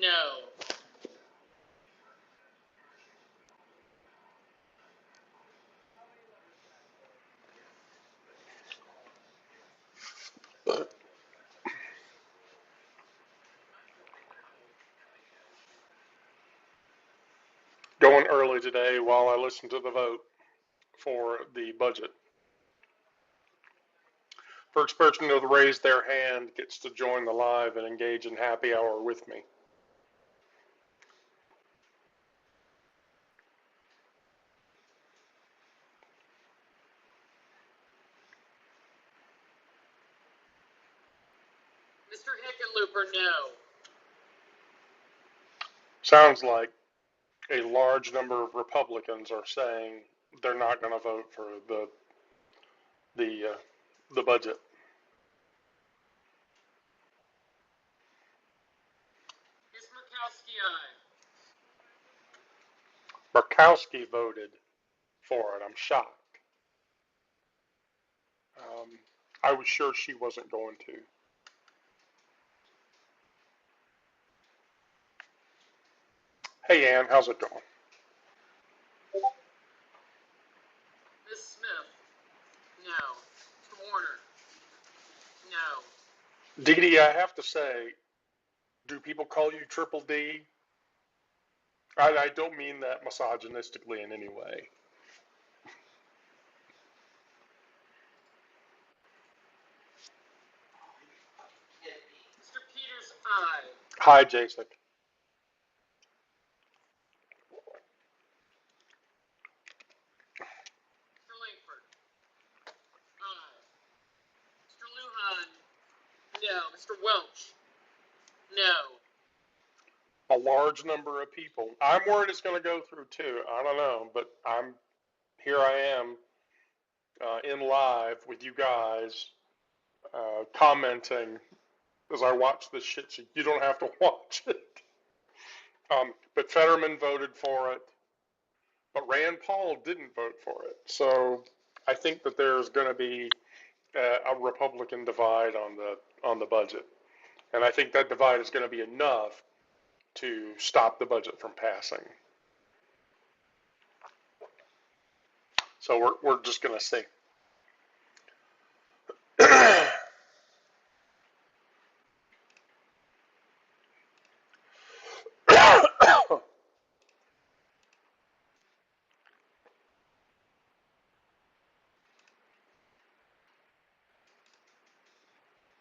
No. Going early today while I listen to the vote for the budget. First person to raise their hand gets to join the live and engage in happy hour with me. Mr. Hickenlooper, no. Sounds like a large number of Republicans are saying they're not going to vote for the budget. Ms. Murkowski, aye. Murkowski voted for it. I'm shocked. I was sure she wasn't going to. Hey, Ann, how's it going? Ms. Smith, no. Mr. Warner, no. Dee Dee, I have to say, do people call you Triple D? I don't mean that misogynistically in any way. Mr. Peters, aye. Hi, Jason. Mr. Langford, aye. Mr. Lujan, no. Mr. Welch, no. A large number of people. I'm worried it's going to go through too. I don't know, but here. I am in live with you guys, commenting as I watch this shit. So you don't have to watch it. But Fetterman voted for it, but Rand Paul didn't vote for it. So I think that there's going to be a Republican divide on the budget, and I think that divide is going to be enough to stop the budget from passing. So we're just going to see.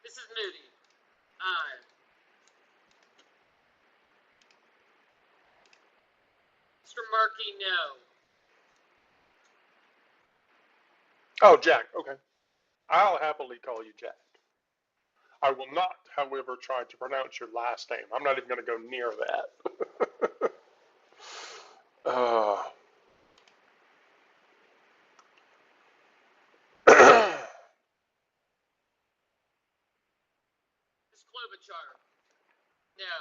Mrs. Moody, aye. Mr. Markey, no. Oh, Jack. Okay. I'll happily call you Jack. I will not, however, try to pronounce your last name. I'm not even going to go near that. uh, Ms. Klobuchar, no.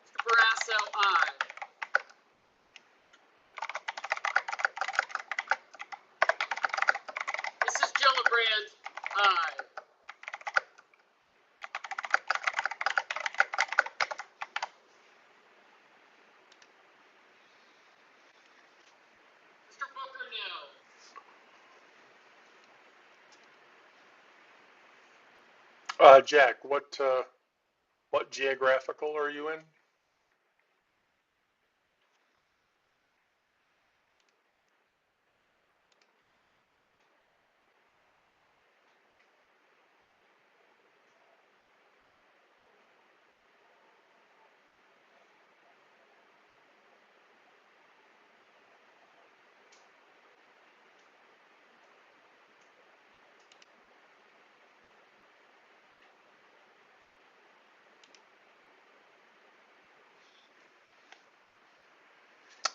Mr. Barrasso, aye. Mrs. Gillibrand, aye. Mr. Booker, no. Jack, what geographical are you in?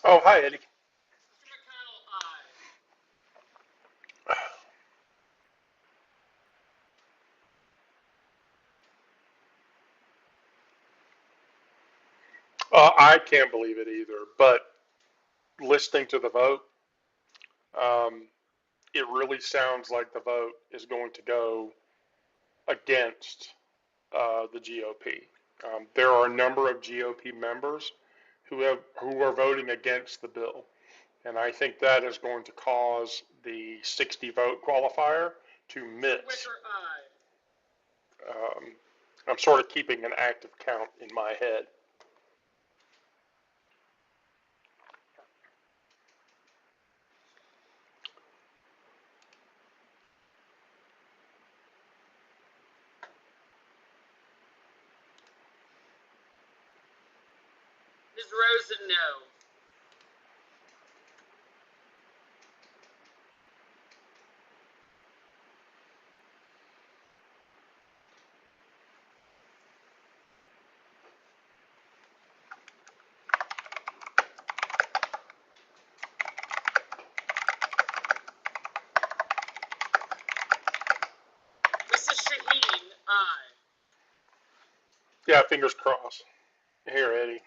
Oh, hi, Eddie. I can't believe it either. But listening to the vote, um, it really sounds like the vote is going to go against the GOP. There are a number of GOP members who are voting against the bill, and I think that is going to cause the 60 vote qualifier to miss. Wicker, aye. I'm sort of keeping an active count in my head. Ms. Rosen, no. Mrs. Shaheen, aye. Yeah, fingers crossed. Here, Eddie.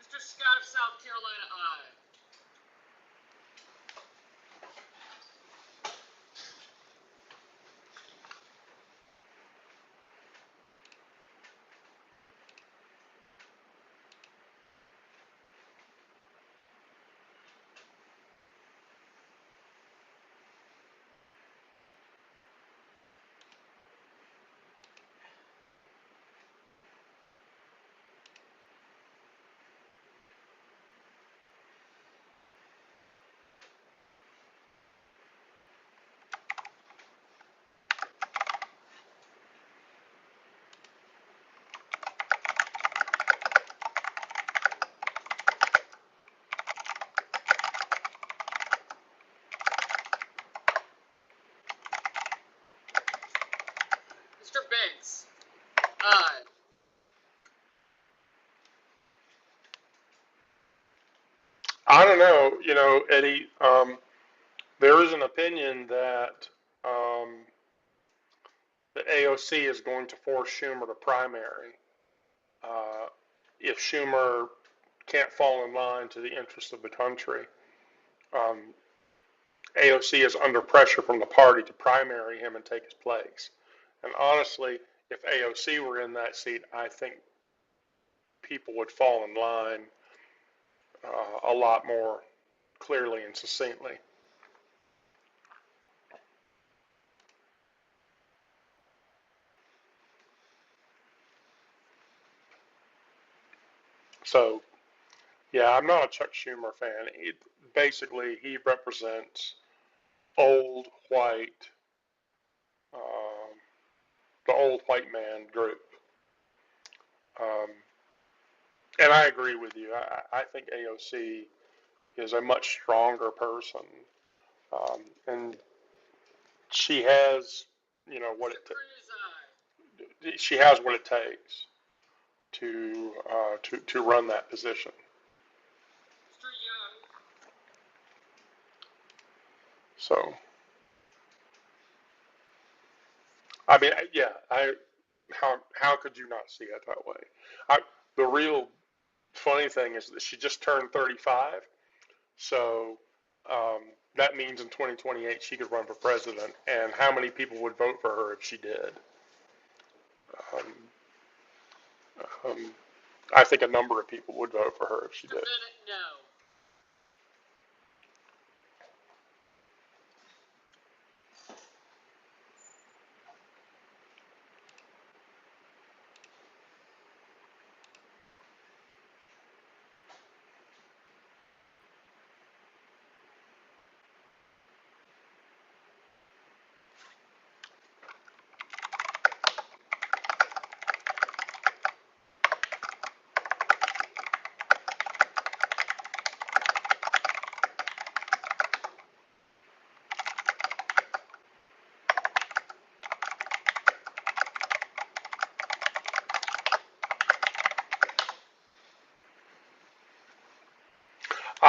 Mr. Scott of South Carolina, aye. Mr. Banks, aye. I don't know, Eddie. There is an opinion that the AOC is going to force Schumer to primary uh, if Schumer can't fall in line to the interests of the country. Um, AOC is under pressure from the party to primary him and take his place. And honestly, if AOC were in that seat, I think people would fall in line a lot more clearly and succinctly. So, yeah, I'm not a Chuck Schumer fan. Basically, he represents old white, um, the old white man group. Um, and I agree with you. I think AOC is a much stronger person, and she has, what Mr. Cruz, aye. she has what it takes to run that position. Mr. Young, So, I mean, yeah, how could you not see it that way? I, the real funny thing is that she just turned 35, so um, that means in 2028 she could run for president. And how many people would vote for her if she did? Um, um, I think a number of people would vote for her if she Mr. did. Bennett, no.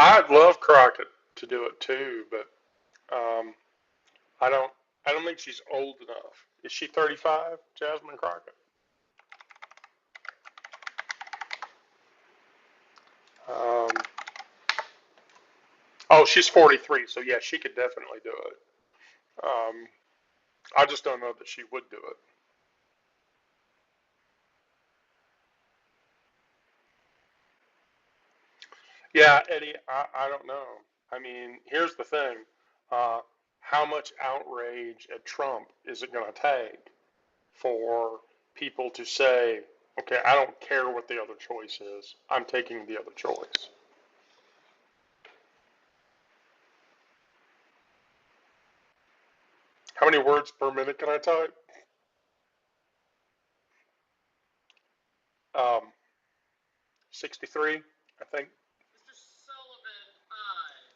I'd love Crockett to do it too, but um, I don't. I don't think she's old enough. Is she 35, Jasmine Crockett? Um, oh, she's 43, so yeah, she could definitely do it. Um, I just don't know that she would do it. Yeah, Eddie, I don't know. I mean, here's the thing. Uh, how much outrage at Trump is it going to take for people to say, okay, I don't care what the other choice is. I'm taking the other choice. How many words per minute can I type? 63, I think. Mr. Sullivan, aye.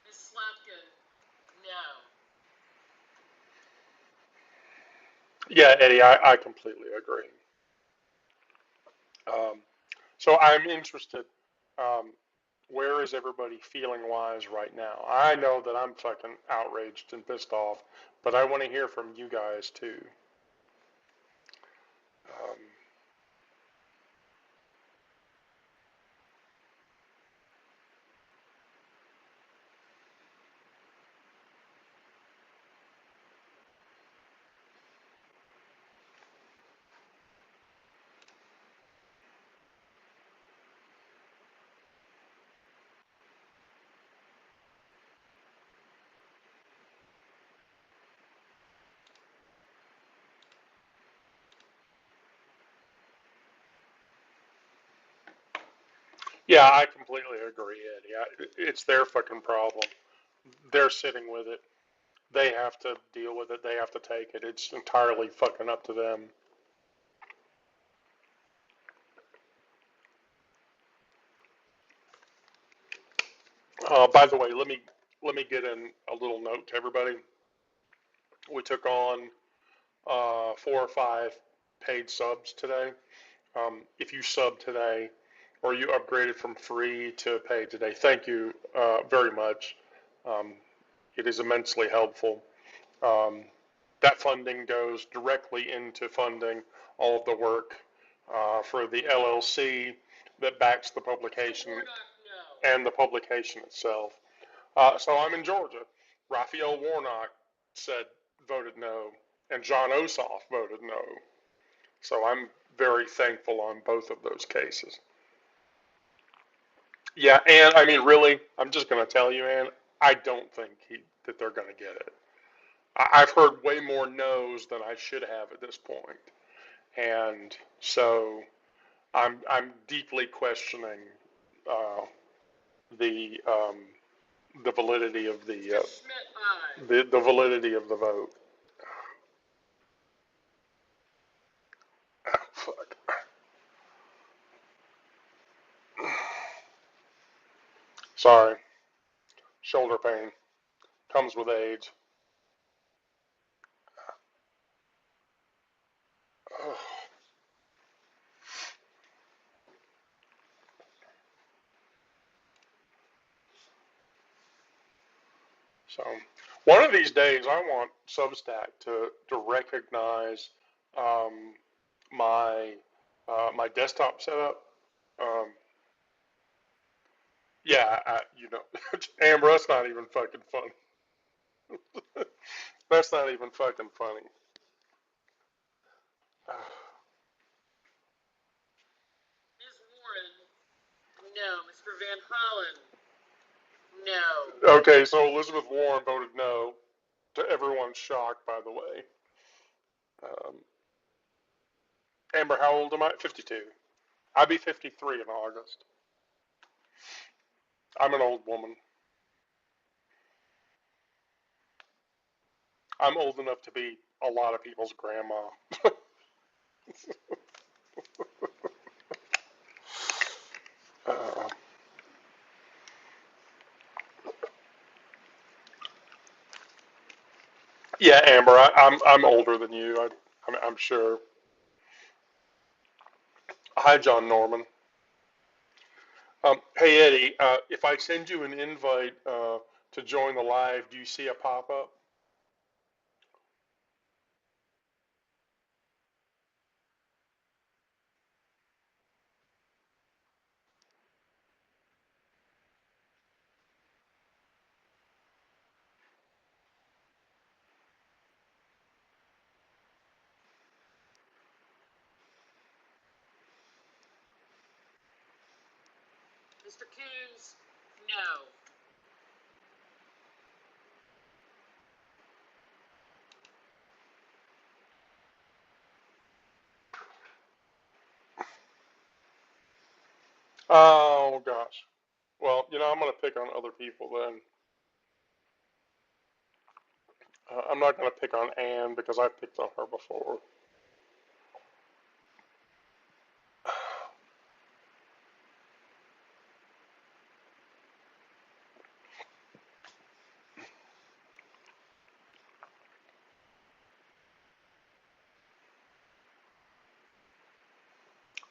Ms. Slatkin, no. Yeah, Eddie, I completely agree. Um, so I'm interested. Um, where is everybody feeling wise right now? I know that I'm fucking outraged and pissed off, but I want to hear from you guys too. Um, yeah, I completely agree, Eddie. It's their fucking problem. They're sitting with it. They have to deal with it. They have to take it. It's entirely fucking up to them. By the way, let me get in a little note to everybody. We took on 4 or 5 paid subs today. If you sub today or you upgraded from free to paid today, thank you very much. Um, it is immensely helpful. Um, that funding goes directly into funding all of the work for the LLC that backs the publication Warnock, no. and the publication itself. So I'm in Georgia. Raphael Warnock said voted no, and John Ossoff voted no. So I'm very thankful on both of those cases. Yeah, and I mean, really, I'm just going to tell you, Ann, I don't think that they're going to get it. I've heard way more no's than I should have at this point, and so I'm deeply questioning uh, the the validity of Mr. Schmidt, aye. the validity of the vote. Oh, fuck. Sorry, shoulder pain comes with age. So one of these days, I want Substack to recognize um, my my desktop setup. Um, yeah, Amber, that's not even fucking funny. That's not even fucking funny. Ms. Warren, no. Mr. Van Hollen, no. Okay, so Elizabeth Warren voted no. To everyone's shock, by the way. Um, Amber, how old am I? 52. I'll be 53 in August. I'm an old woman. I'm old enough to be a lot of people's grandma. Uh, yeah, Amber, I'm older than you. I'm sure. Hi, John Norman. Hey, Eddie, if I send you an invite to join the live, do you see a pop up? Mr. Coons, no. Oh gosh. Well, I'm going to pick on other people then. I'm not going to pick on Anne because I picked on her before.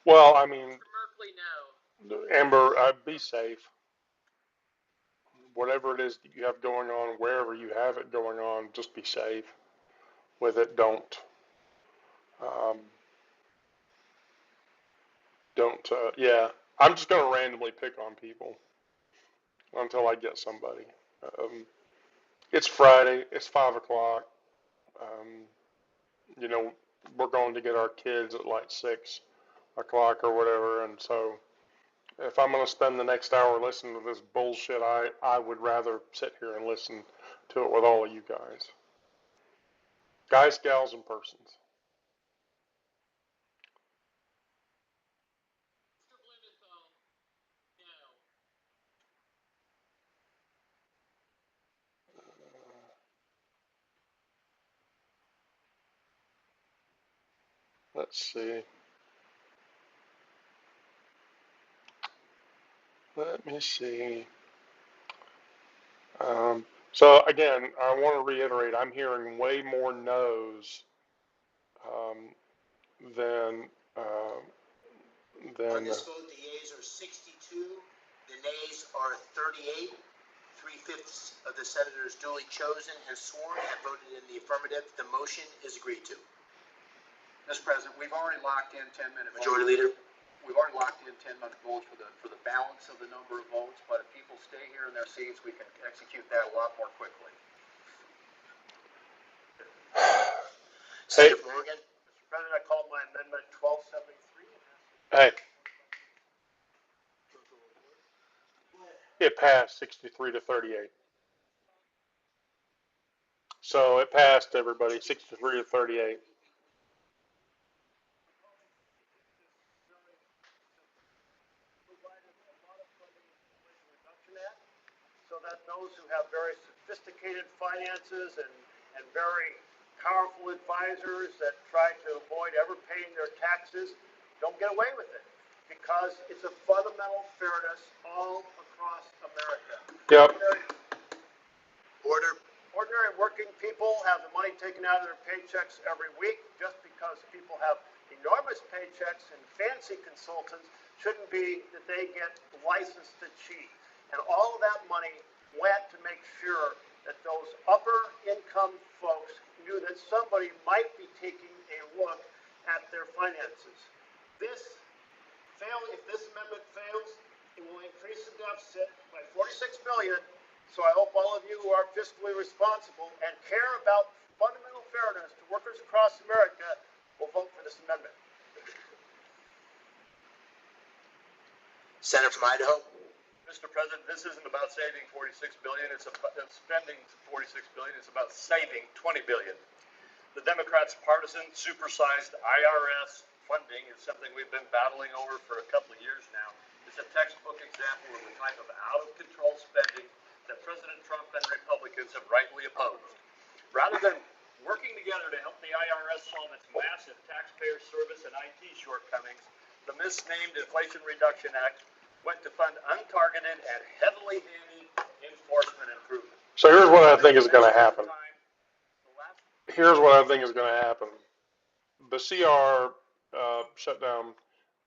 Well, I mean, Mr. Merkley, no. Amber, be safe. Whatever it is that you have going on, wherever you have it going on, just be safe with it. Um, don't. Yeah, I'm just going to randomly pick on people until I get somebody. Um, it's Friday. It's 5 o'clock. Um, you know, we're going to get our kids at like 6 o'clock or whatever, and so if I'm going to spend the next hour listening to this bullshit, I would rather sit here and listen to it with all of you guys, gals, and persons. Mr. Blumenthal, no. Let's see. Let me see. So again, I want to reiterate, I'm hearing way more no's um, than uh, On than. this vote, the yeas are 62, the nays are 38. 3/5 of the senators duly chosen have sworn and voted in the affirmative. The motion is agreed to. Mr. President, we've already locked in 10-minute votes. Majority Leader. We've already locked in 10-minute votes for the balance of the number of votes, but if people stay here in their seats, we can execute that a lot more quickly. Senator Morgan. Mr. President, I call my amendment 1273. Hey, it passed 63 to 38. So it passed, everybody, 63 to 38. So that those who have very sophisticated finances and very powerful advisors that try to avoid ever paying their taxes don't get away with it, because it's a fundamental fairness all across America. Yep. Order. Ordinary working people have the money taken out of their paychecks every week. Just because people have enormous paychecks and fancy consultants shouldn't be that they get licensed to cheat. And all of that money went to make sure that those upper income folks knew that somebody might be taking a look at their finances. If this amendment fails, it will increase the deficit by $46 billion. So I hope all of you who are fiscally responsible and care about fundamental fairness to workers across America will vote for this amendment. Senator from Idaho. Mr. President, this isn't about saving $46 billion. It's about spending $46 billion. It's about saving $20 billion. The Democrats' partisan, supersized IRS funding is something we've been battling over for a couple of years now. It's a textbook example of the type of out-of-control spending that President Trump and Republicans have rightly opposed. Rather than working together to help the IRS solve its massive taxpayer service and Inflation Reduction Act went to fund untargeted and heavily enforcement improvements. So here's what I think is going to happen. Here's what I think is going to happen. The CR shutdown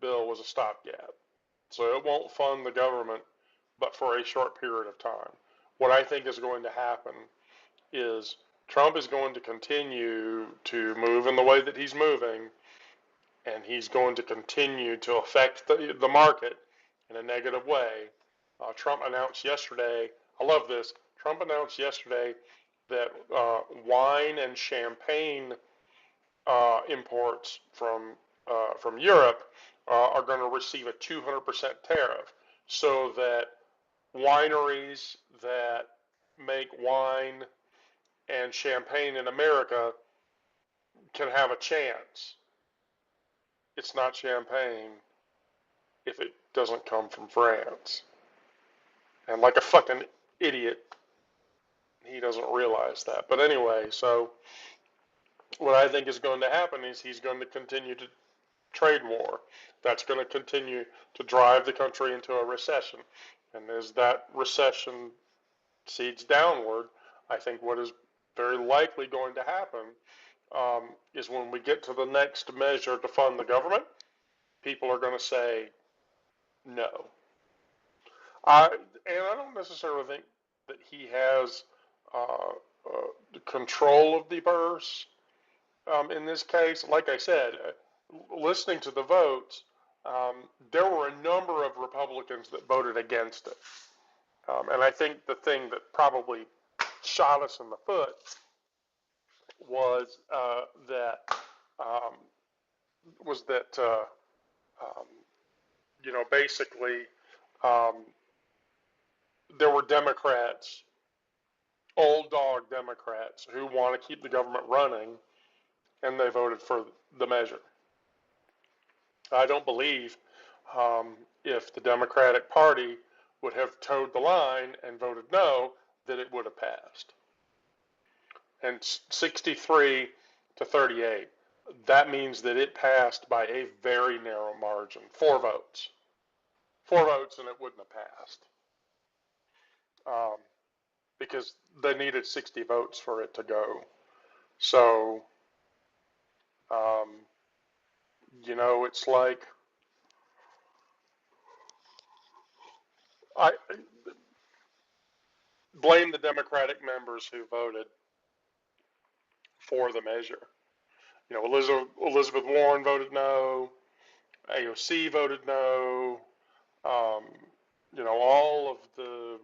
bill was a stopgap. So it won't fund the government, but for a short period of time. What I think is going to happen is Trump is going to continue to move in the way that he's moving, and he's going to continue to affect the market in a negative way. Trump announced yesterday, I love this, Trump announced yesterday that wine and champagne imports from Europe are going to receive a 200% tariff, so that wineries that make wine and champagne in America can have a chance. It's not champagne if it doesn't come from France. And like a fucking idiot, he doesn't realize that. But anyway, so what I think is going to happen is he's going to continue to trade war. That's going to continue to drive the country into a recession. And as that recession seeds downward, I think what is very likely going to happen is when we get to the next measure to fund the government, people are going to say no. And I don't necessarily think that he has control of the purse in this case. Like I said, listening to the votes, there were a number of Republicans that voted against it. And I think the thing that probably shot us in the foot was that basically there were Democrats, old dog Democrats, who want to keep the government running, and they voted for the measure. I don't believe if the Democratic Party would have towed the line and voted no, that it would have passed. And 63 to 38, that means that it passed by a very narrow margin, 4 votes. 4 votes and it wouldn't have passed. Because they needed 60 votes for it to go. So, it's like, I blame the Democratic members who voted for the measure. Elizabeth Warren voted no, AOC voted no, all of the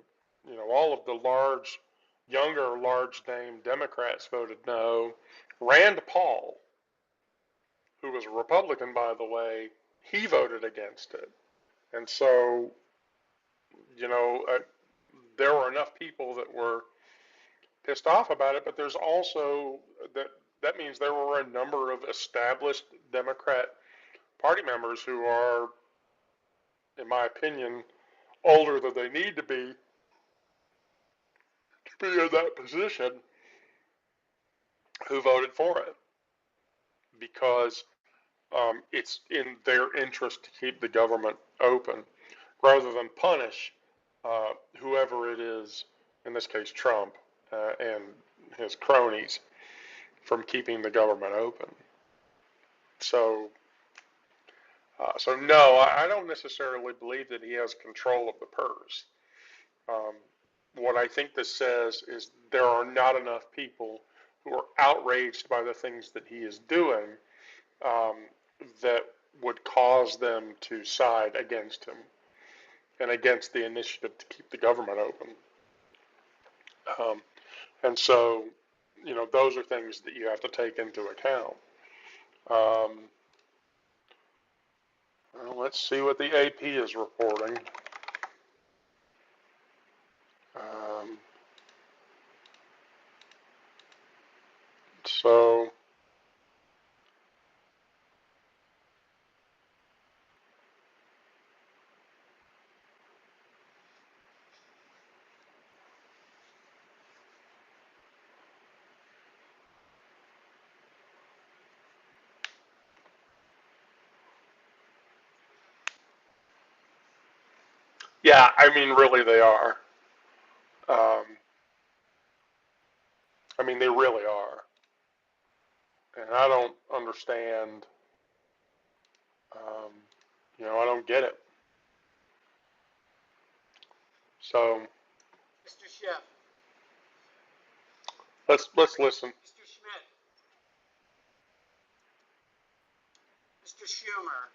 younger large name Democrats voted no. Rand Paul, who was a Republican, by the way, he voted against it. And so, there were enough people that were pissed off about it, but there's also that means there were a number of established Democrat Party members who are, in my opinion, older than they need to be in that position, who voted for it because it's in their interest to keep the government open rather than punish whoever it is, in this case Trump and his cronies, from keeping the government open. So no, I don't necessarily believe that he has control of the purse. What I think this says is there are not enough people who are outraged by the things that he is doing that would cause them to side against him and against the initiative to keep the government open. And so, those are things that you have to take into account. Well, let's see what the AP is reporting. So Yeah, I mean, really, they are. Um, I mean, they really are. And I don't understand. Um, I don't get it. So Mr. Schiff, let's listen. Mr. Schmidt, Mr. Schumer,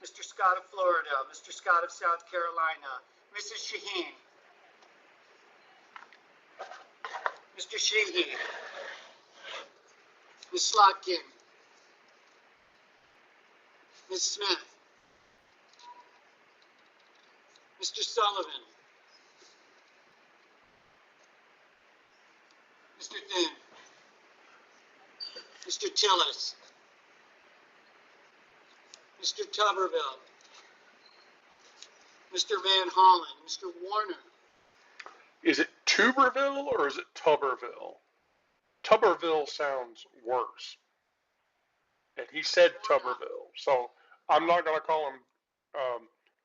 Mr. Scott of Florida, Mr. Scott of South Carolina, Mrs. Shaheen, Mr. Sheehy, Ms. Slotkin, Ms. Smith, Mr. Sullivan, Mr. Thune, Mr. Tillis, Mr. Tuberville, Mr. Van Hollen, Mr. Warner. Is it Tuberville or is it Tuberville? Tuberville sounds worse. And he said Tuberville. So I'm not going to call him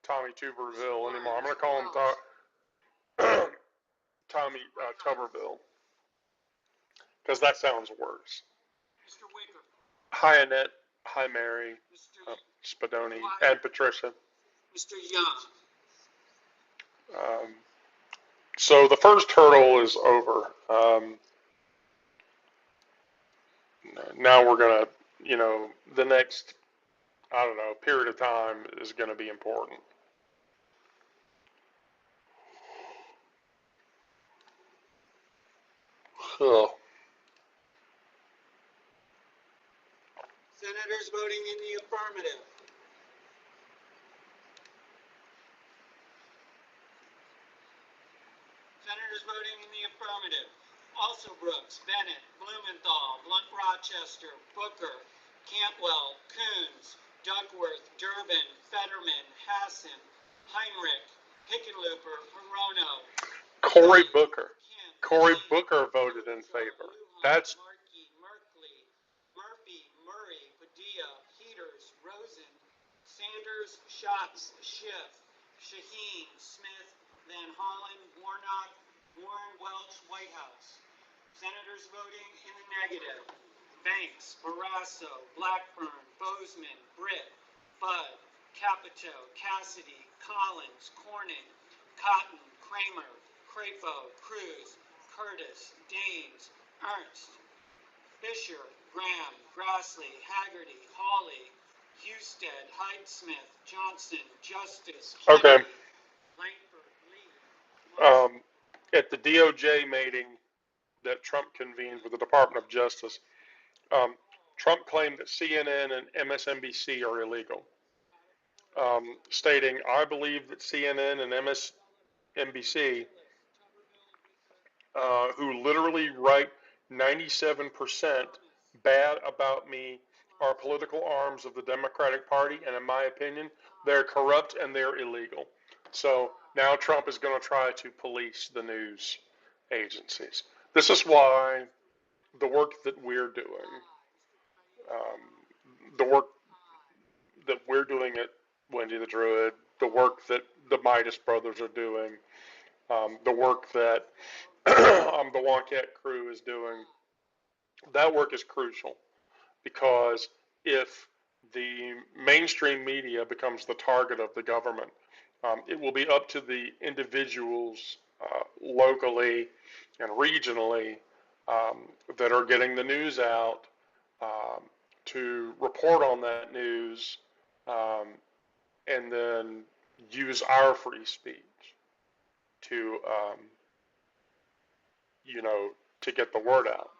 Tommy Tuberville anymore. I'm going to call him Tommy Tuberville. Because that sounds worse. Mr. Wicker. Hi, Annette. Hi, Mary. Mr. Spadoni. And Patricia. Mr. Young. So the first hurdle is over. Now we're going to, the next, I don't know, period of time is going to be important. Ugh. Senators voting in the affirmative. Senators voting in the affirmative. Also Brooks, Bennett, Blumenthal, Blunt Rochester, Booker, Cantwell, Coons, Duckworth, Durbin, Fetterman, Hassan, Heinrich, Hickenlooper, Hirono, Cory Booker. Kemp, Cory King, Booker voted in favor. Lujan, That's Markey, Merkley, Murphy, Murray, Padilla, Peters, Rosen, Sanders, Schatz, Schiff, Shaheen, Smith, Van Hollen, Warnock, Warren, Welch, Whitehouse. Senators voting in the negative. Banks, Barrasso, Blackburn, Bozeman, Britt, Budd, Capito, Cassidy, Collins, Cornyn, Cotton, Kramer, Crapo, Cruz, Curtis, Daines, Ernst, Fisher, Graham, Grassley, Haggerty, Hawley, Husted, Hyde-Smith, Johnson, Justice, okay. Kennedy, Langford, Lee. At the DOJ meeting that Trump convened with the Department of Justice, Trump claimed that CNN and MSNBC are illegal, stating, I believe that CNN and MSNBC, who literally write 97% bad about me, are political arms of the Democratic Party, and in my opinion, they're corrupt and they're illegal. So now Trump is going to try to police the news agencies. This is why the work that we're doing, the work that we're doing at Wendy the Druid, the work that the Midas brothers are doing, the work that the Wonkat crew is doing, that work is crucial because if the mainstream media becomes the target of the government, it will be up to the individuals locally and regionally that are getting the news out to report on that news and then use our free speech to, to get the word out.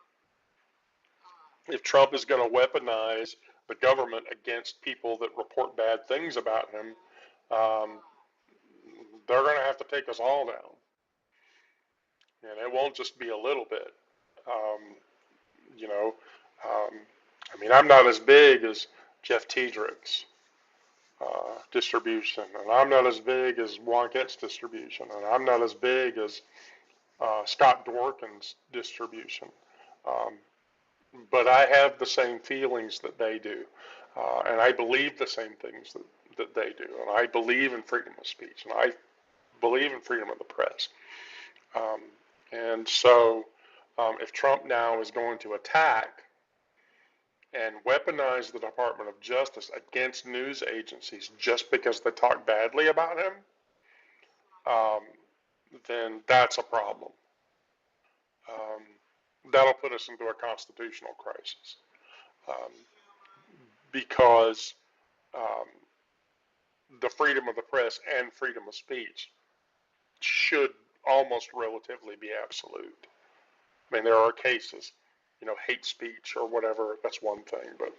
If Trump is going to weaponize the government against people that report bad things about him, they're going to have to take us all down. And it won't just be a little bit. Um, you know, I mean, I'm not as big as Jeff Tiedrick's distribution, and I'm not as big as Wonkette's distribution, and I'm not as big as Scott Dworkin's distribution. Um, but I have the same feelings that they do, and I believe the same things that they do, and I believe in freedom of speech, and I believe in freedom of the press. And so if Trump now is going to attack and weaponize the Department of Justice against news agencies just because they talk badly about him, then that's a problem. That'll put us into a constitutional crisis because the freedom of the press and freedom of speech should almost relatively be absolute. I mean, there are cases, hate speech or whatever, that's one thing, but,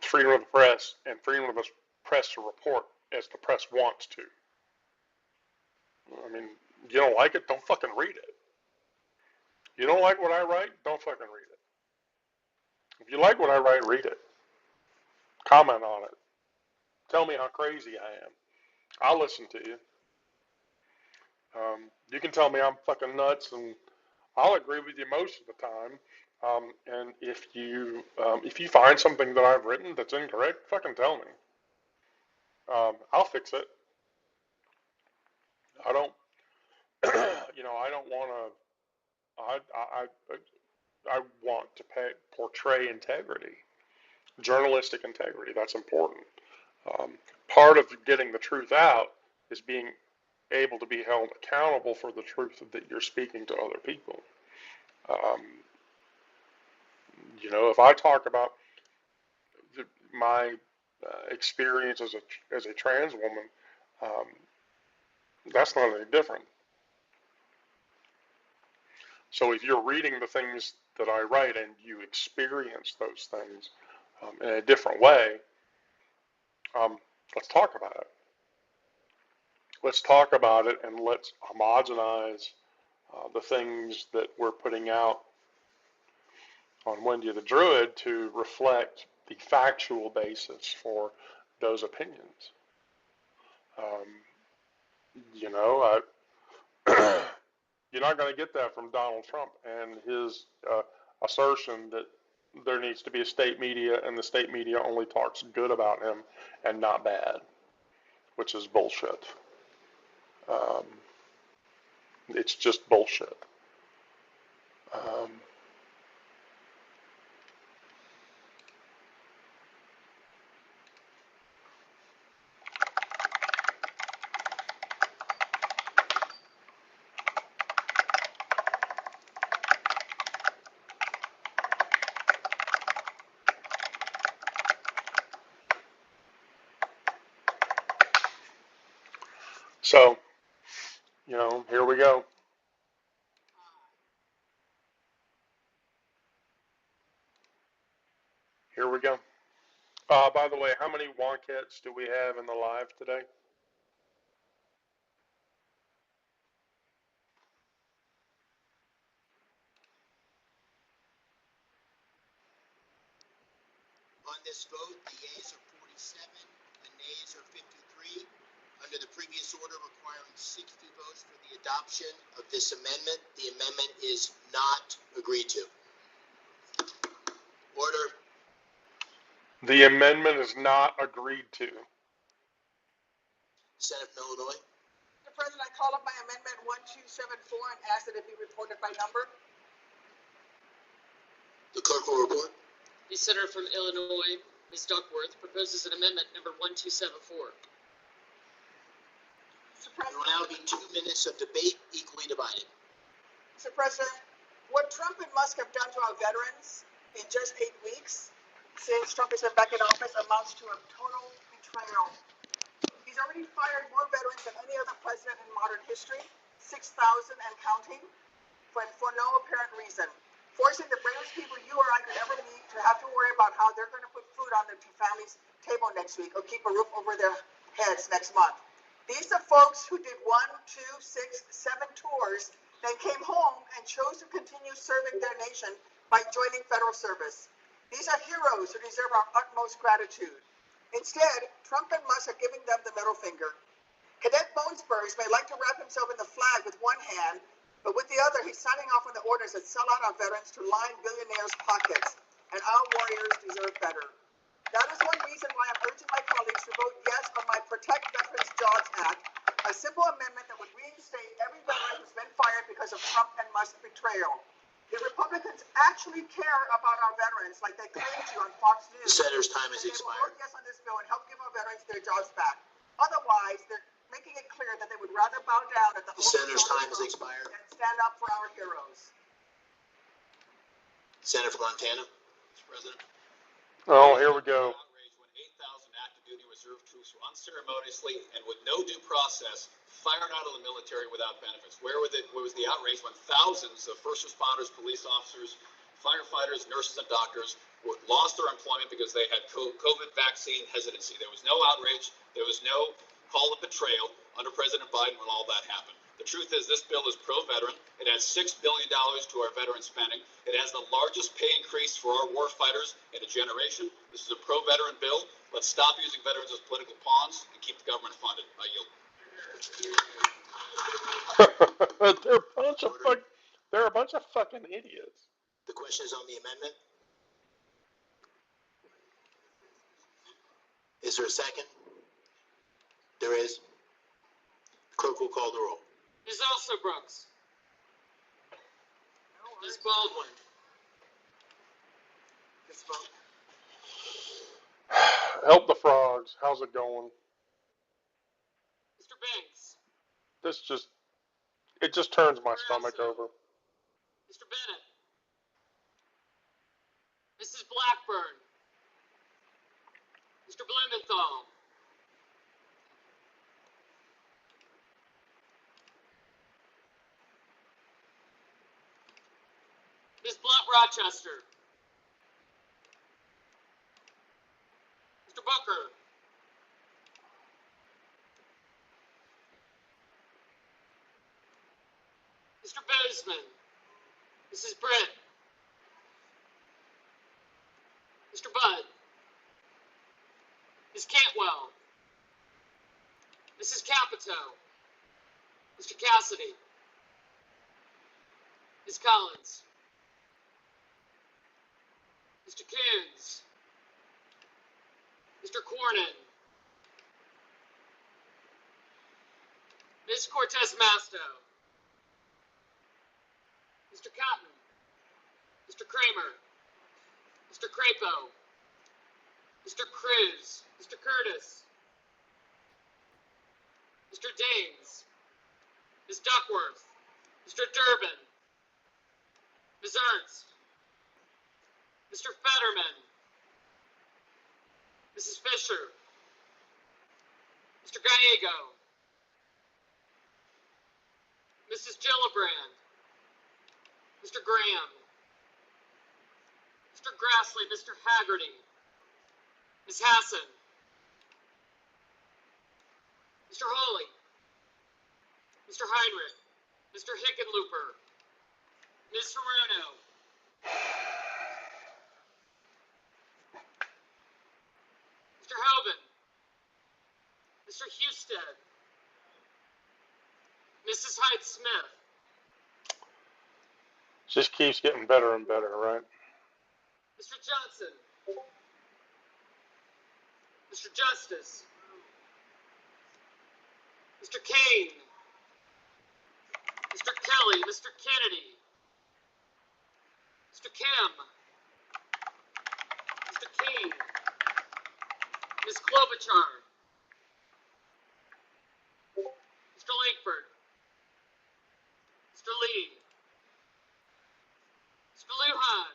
freedom of the press and freedom of the press to report as the press wants to. I mean, you don't like it, don't fucking read it. You don't like what I write, don't fucking read it. If you like what I write, read it. Comment on it. Tell me how crazy I am. I'll listen to you. You can tell me I'm fucking nuts, and I'll agree with you most of the time. And if you find something that I've written that's incorrect, fucking tell me. I'll fix it. I don't, I don't want to. I want to portray integrity, journalistic integrity. That's important. Part of getting the truth out is being able to be held accountable for the truth that you're speaking to other people. If I talk about my experience as a trans woman, that's not any different. So if you're reading the things that I write and you experience those things in a different way, let's talk about it. Let's talk about it and let's homogenize the things that we're putting out on Wendy the Druid to reflect the factual basis for those opinions. You're not going to get that from Donald Trump and his assertion that there needs to be a state media and the state media only talks good about him and not bad, which is bullshit. It's just bullshit. So, here we go. Here we go. By the way, how many Wonkettes do we have in the live today? On this vote, the yeas are 47, the nays are 53. Under the previous order requiring 60 votes for the adoption of this amendment, the amendment is not agreed to. Order. The amendment is not agreed to. Senator from Illinois. Mr. President, I call up my amendment 1274 and ask that it be reported by number. The clerk will report. The senator from Illinois, Ms. Duckworth, proposes an amendment number 1274. Mr. There will President, now be 2 minutes of debate equally divided. Mr. President, what Trump and Musk have done to our veterans in just 8 weeks since Trump has been back in office amounts to a total betrayal. He's already fired more veterans than any other president in modern history, 6,000 and counting, for no apparent reason. Forcing the bravest people you or I could ever meet to have to worry about how they're going to put food on their family's table next week or keep a roof over their heads next month. These are folks who did 1, 2, 6, 7 tours, then came home and chose to continue serving their nation by joining federal service. These are heroes who deserve our utmost gratitude. Instead, Trump and Musk are giving them the middle finger. Cadet Bonesburgs may like to wrap himself in the flag with one hand, but with the other, he's signing off on the orders that sell out our veterans to line billionaires' pockets, and our warriors deserve better. That is one reason why I'm urging my colleagues to vote yes on my Protect Veterans Jobs Act, a simple amendment that would reinstate every veteran who's been fired because of Trump and Musk betrayal. The Republicans actually care about our veterans like they claim to on Fox News. The senator's time has They will expired. vote yes on this bill and help give our veterans their jobs back. Otherwise, they're making it clear that they would rather bow down at the Senator's time has expired. and stand up for our heroes. Senator from Montana, Mr. President. Oh, here we go. Outrage when 8,000 active duty reserve troops were unceremoniously and with no due process fired out of the military without benefits. Where was the outrage when thousands of first responders, police officers, firefighters, nurses, and doctors lost their employment because they had COVID vaccine hesitancy? There was no outrage. There was no call of betrayal under President Biden when all that happened. The truth is this bill is pro-veteran. It adds $6 billion to our veteran spending. It has the largest pay increase for our war fighters in a generation. This is a pro-veteran bill. Let's stop using veterans as political pawns and keep the government funded. I yield. They're a bunch of fucking idiots. The question is on the amendment. Is there a second? There is. Clerk will call the roll. Ms. Brooks. Ms. Baldwin. Just vote. Help the frogs. How's it going? Mr. Banks. It just turns my stomach over. Mr. Bennett. Mrs. Blackburn. Mr. Blumenthal. Ms. Blunt Rochester. Mr. Booker. Mr. Bozeman. Mrs. Britt. Mr. Budd. Ms. Cantwell. Mrs. Capito. Mr. Cassidy. Ms. Collins. Mr. Coons. Mr. Cornyn. Ms. Cortez Masto. Mr. Cotton. Mr. Kramer. Mr. Crapo. Mr. Cruz. Mr. Curtis. Mr. Daines. Ms. Duckworth. Mr. Durbin. Ms. Ernst. Mr. Fetterman. Mrs. Fisher. Mr. Gallego. Mrs. Gillibrand. Mr. Graham. Mr. Grassley. Mr. Haggerty. Ms. Hassan. Mr. Hawley. Mr. Heinrich. Mr. Hickenlooper. Ms. Haruno. Mr. Hoban. Mr. Husted. Mrs. Hyde-Smith. Just keeps getting better and better, right? Mr. Johnson. Mr. Justice. Mr. Kane. Mr. Kelly. Mr. Kennedy. Mr. Kim. Mr. King. Ms. Klobuchar. Mr. Langford. Mr. Lee. Mr. Lujan.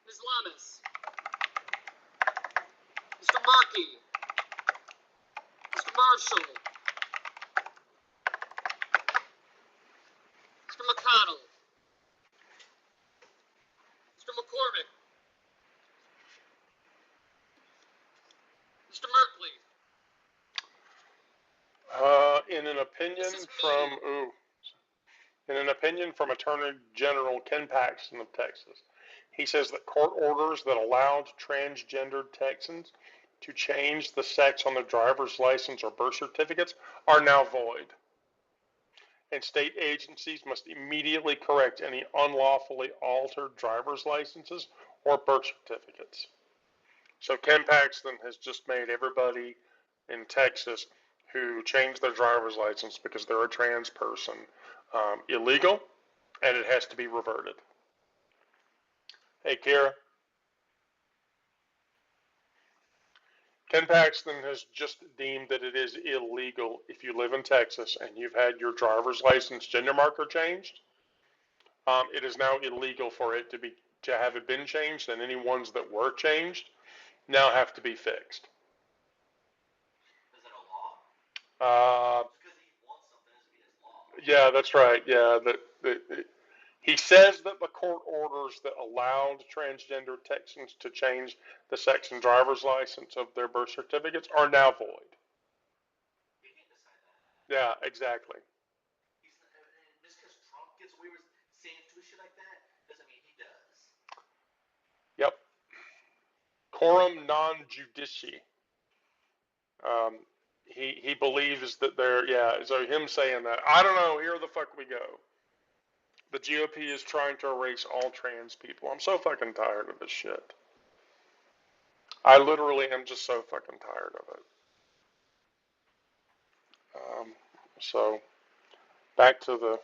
Ms. Lummis. Mr. Markey. Mr. Marshall. Mr. McConnell. Mr. McCormick. Mr. Merkley. In an opinion from Attorney General Ken Paxton of Texas, he says that court orders that allowed transgendered Texans to change the sex on their driver's license or birth certificates are now void. And state agencies must immediately correct any unlawfully altered driver's licenses or birth certificates. So Ken Paxton has just made everybody in Texas who changed their driver's license because they're a trans person illegal, and it has to be reverted. Hey, Kara. Ken Paxton has just deemed that it is illegal if you live in Texas and you've had your driver's license gender marker changed. It is now illegal for it to have it been changed, and any ones that were changed now have to be fixed. Is it a law? Because he wants something, it has to be his law. Yeah, that's right. Yeah, he says that the court orders that allowed transgender Texans to change the sex and driver's license of their birth certificates are now void. He can't decide that. Yeah, exactly. Just because Trump gets away with saying stupid shit like that doesn't mean he does. Yep. Coram non judici. He believes that so him saying that, I don't know, here the fuck we go. The GOP is trying to erase all trans people. I'm so fucking tired of this shit. I literally am just so fucking tired of it. So back to the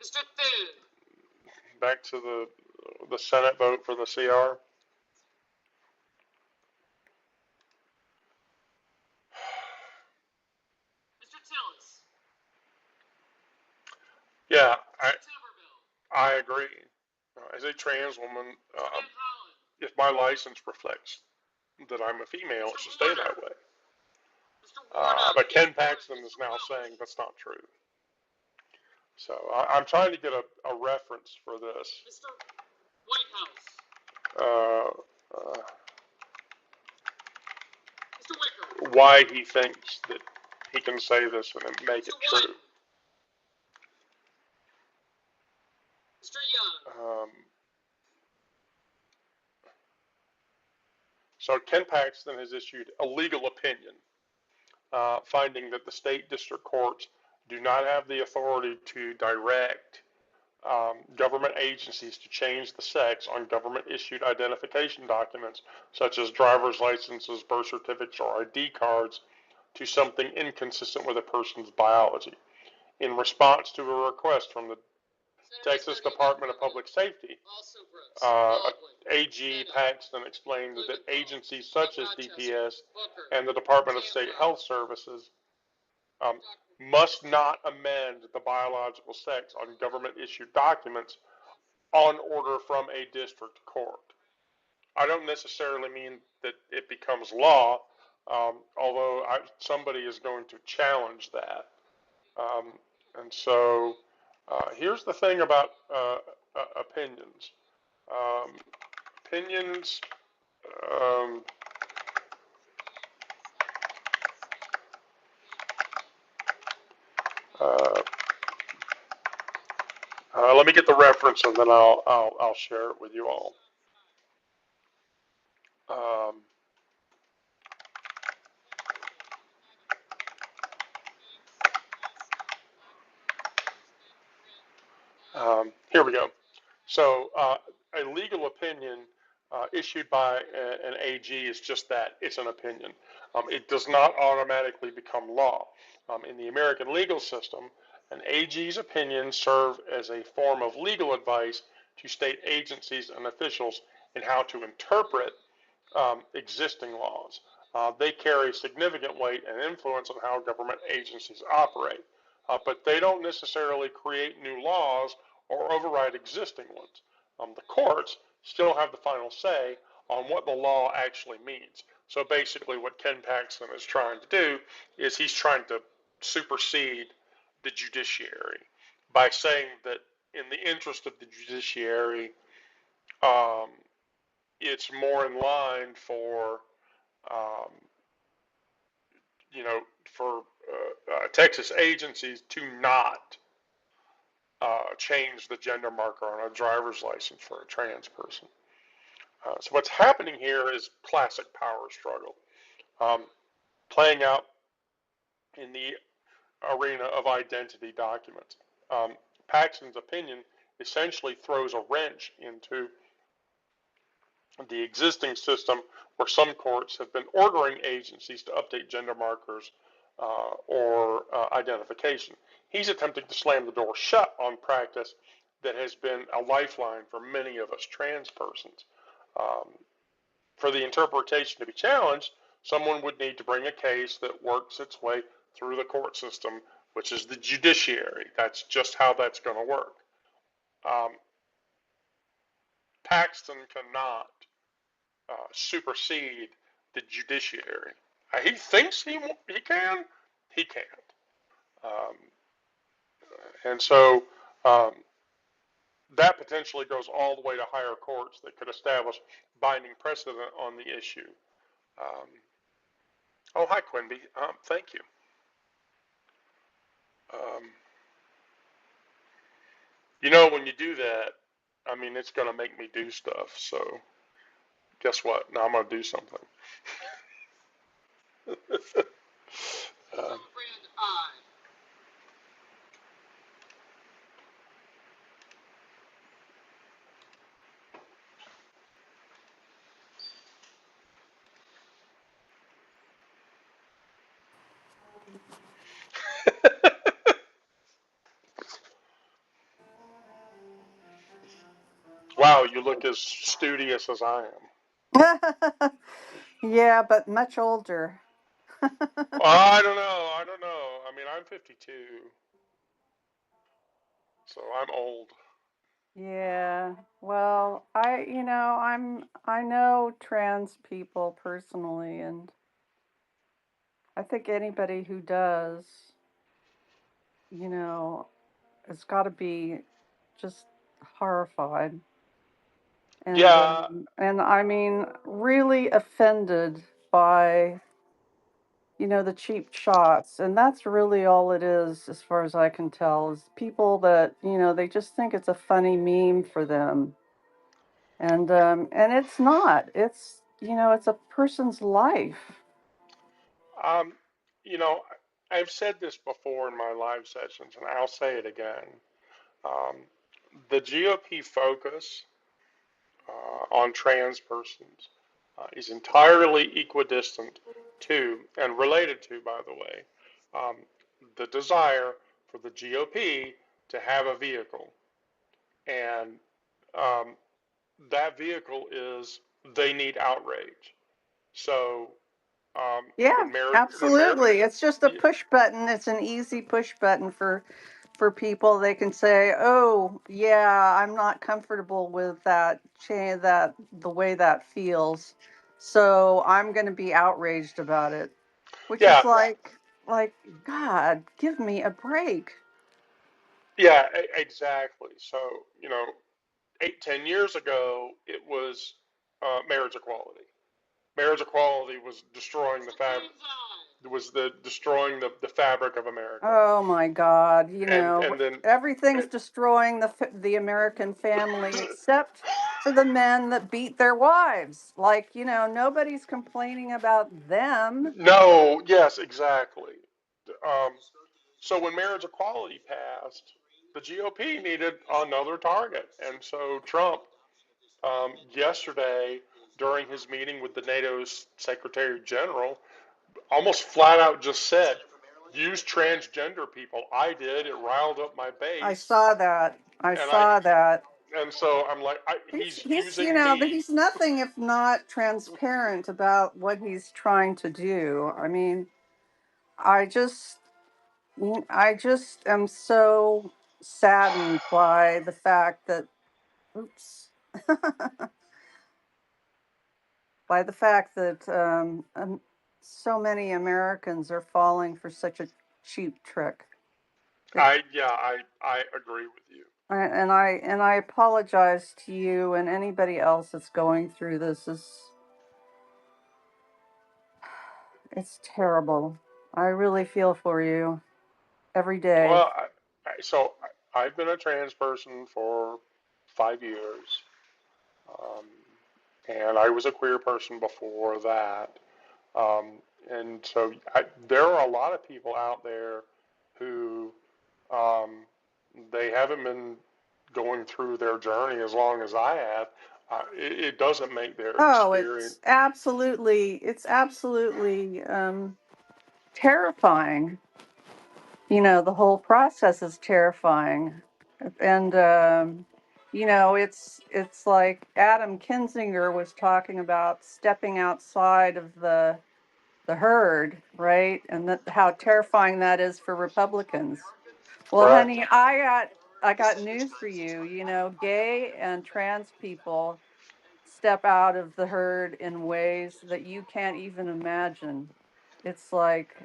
Mr. Thin. back to the Senate vote for the CR. Mr. Tillis. Yeah, Mr. Timberville. I agree. As a trans woman, if my license reflects that I'm a female, it should stay that way. But Ken Paxton is now saying that's not true. So I'm trying to get a reference for this. Mr. Whitehouse. Mr. Wicker. Why he thinks that he can say this and make it true. Mr. Young. So Ken Paxton has issued a legal opinion finding that the state district courts do not have the authority to direct government agencies to change the sex on government-issued identification documents, such as driver's licenses, birth certificates, or ID cards, to something inconsistent with a person's biology. In response to a request from the Texas Department of Public Safety, AG Paxton explained that agencies such as DPS and the Department of State Health Services must not amend the biological sex on government-issued documents on order from a district court. I don't necessarily mean that it becomes law, although somebody is going to challenge that. And so here's the thing about opinions. Opinions let me get the reference and then I'll share it with you all. Here we go. So a legal opinion issued by an AG is just that. It's an opinion. It does not automatically become law. In the American legal system, an AG's opinions serve as a form of legal advice to state agencies and officials in how to interpret existing laws. They carry significant weight and influence on how government agencies operate, but they don't necessarily create new laws or override existing ones. The courts still have the final say on what the law actually means. So basically what Ken Paxton is trying to do is he's trying to supersede the judiciary by saying that in the interest of the judiciary, it's more in line for Texas agencies to not change the gender marker on a driver's license for a trans person. So what's happening here is classic power struggle, playing out in the arena of identity documents. Paxton's opinion essentially throws a wrench into the existing system where some courts have been ordering agencies to update gender markers or identification. He's attempting to slam the door shut on practice that has been a lifeline for many of us trans persons. For the interpretation to be challenged, someone would need to bring a case that works its way through the court system, which is the judiciary. That's just how that's going to work. Paxton cannot supersede the judiciary. He thinks he can, he can't. Um, and so that potentially goes all the way to higher courts that could establish binding precedent on the issue. Oh, hi, Quimby. Thank you. You know, when you do that, I mean, it's going to make me do stuff. So guess what? Now I'm going to do something. Friend, I. Wow, you look as studious as I am. Yeah, but much older. I don't know. I don't know. I mean, I'm 52, so I'm old. Yeah. Well, I know trans people personally, and I think anybody who does, you know, has got to be just horrified Yeah, and I mean really offended by the cheap shots. And that's really all it is, as far as I can tell, is people that, they just think it's a funny meme for them. And it's not. It's a person's life. um, you know, I've said this before in my live sessions, and I'll say it again. Um, the GOP focus on trans persons is entirely equidistant to, and related to, by the way, um, the desire for the GOP to have a vehicle. And um, that vehicle is they need outrage. So Yeah, when marriage, absolutely. It's just a push button. It's an easy push button for people. They can say, "Oh, yeah, I'm not comfortable with that that the way that feels. So I'm going to be outraged about it." Which yeah, is like God, give me a break. yeah, exactly. So, you know, 8, 10 years ago, it was marriage equality. Marriage equality was destroying the fabric. Was destroying the fabric of America. Oh my God, And then everything's destroying the American family except for the men that beat their wives. Like, nobody's complaining about them. no, yes, exactly. Um, so when marriage equality passed, the GOP needed another target, and so Trump yesterday during his meeting with the NATO Secretary General almost flat out just said, use transgender people. I did. It riled up my I base. saw that. I And I saw that. and so I'm like, He's he's he's using but me. he's nothing if not transparent about what he's trying to do. I mean, I just I just am so saddened by the fact that oops by the fact that so many Americans are falling for such a cheap trick. It, I agree with you. and I apologize to you and anybody else that's going through this. It's terrible. I really feel for you every day. Well, I've been a trans person for 5 years, um, and I was a queer person before that. Um, and so there are a lot of people out there who they haven't been going through their journey as long as I have. It doesn't make their Oh, experience. it's absolutely terrifying. You know, the whole process is terrifying. And it's like Adam Kinzinger was talking about stepping outside of the herd, right? And that how terrifying that is for Republicans. Well, Right. honey, I got news for you. You know, gay and trans people step out of the herd in ways that you can't even imagine. It's like,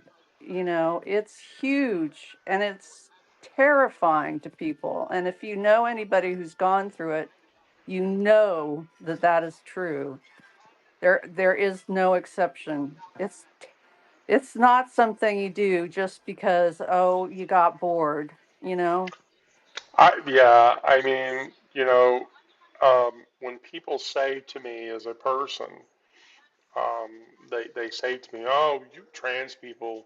it's huge and it's terrifying to people. And if you know anybody who's gone through it, you know that that is true. There is no exception. It's not something you do just because, oh, you got bored, you know? Yeah, I mean, when people say to me as a person, um, they say to me, "Oh, you trans people,